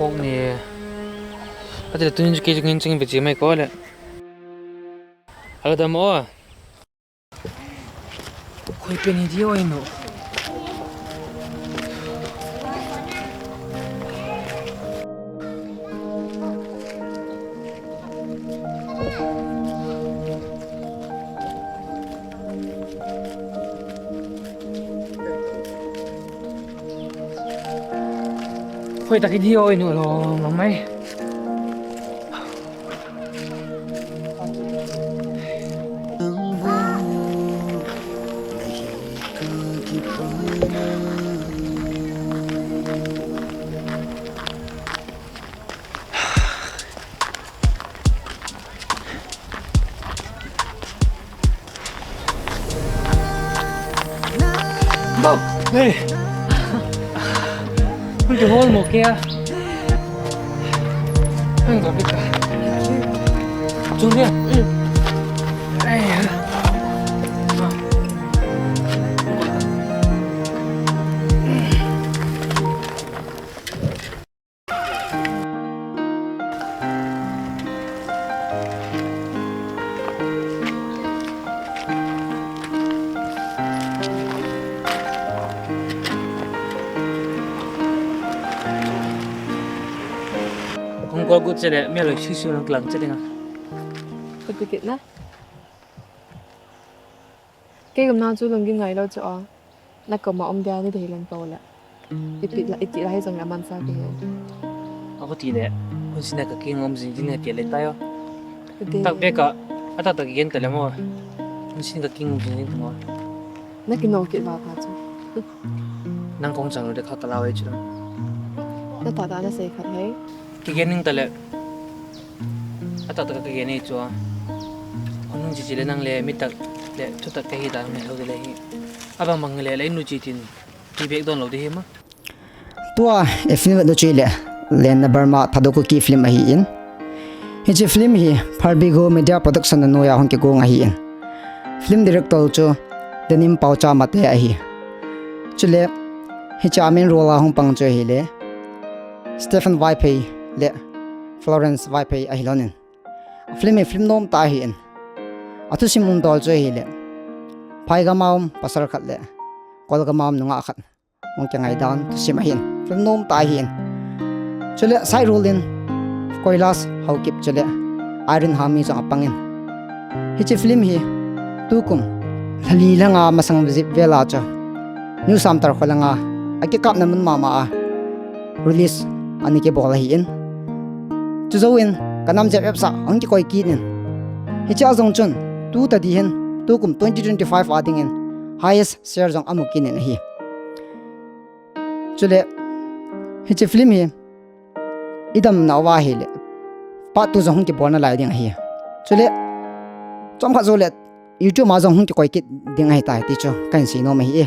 Kok ni ada tunjuk ke ngin beci mai ko le ada mo koi peni dio ino koi tak dio ino lo mamai Bob, hey. Cái hôn một kia. Anh có biết cả. Xuống đi. Đây. Không có good chơi đấy, mẹ lời xíu xíu nó lằng chơi đấy à? Có tự kiện đó. Cái cầm nào chú lần cái ngày đâu cho, nó cầm mà ông đeo thì lần to là, ít chỉ là hay rằng là man sao cái này. Aku tidak, aku sini ke king om sini ni piala tayo. Tak beka, ada tak kian tele mo. Aku sini ke king om sini tu mo. Nó cái nồi kiện vào phá chú. Nang kong chang được khát lao ấy chứ. Nó tỏ ra nó sẽ khát hết. Kian ning tele. Ada tak kian ni chu. Ông chỉ le nang le mitak le chút tak cái ta me lo de le hi. Abang mang le nu chỉ tin. Ti bek don lo de hi ma. Tua e film do chile Lenna Burma Thadou-Kuki film hi in hi film hi Phalbi go media production no ya hon ke go nga hi in film director cho denim paucha mate a hi chile hi chamin rola hong pang cho hi le Stephen Vipe le Florence Vipe a hi lonin film nom ta hi in atu simun dol cho hi le phai ga maum pasar khat le kol ga maum nunga khat mong changai down sim hin film nom ta hin chule sai rolin koilas how kip chule iron hami cha apangin hi chi film hi tukum thali langa masang zip vela cha new samtar kholanga ake kap na mun mama release ani ke bola hi in chu zoin kanam jep epsa angki koi kinin hi cha zong chun tu ta di hin tukum 2025 adingin highest share jong amukinin hi chule hi chi film hi idam nawa hi le pa tu jong ki borna lai ding hi chule chom kha zo le youtube ma jong ki koi ki ding hai tai ti cho kan si no ma hi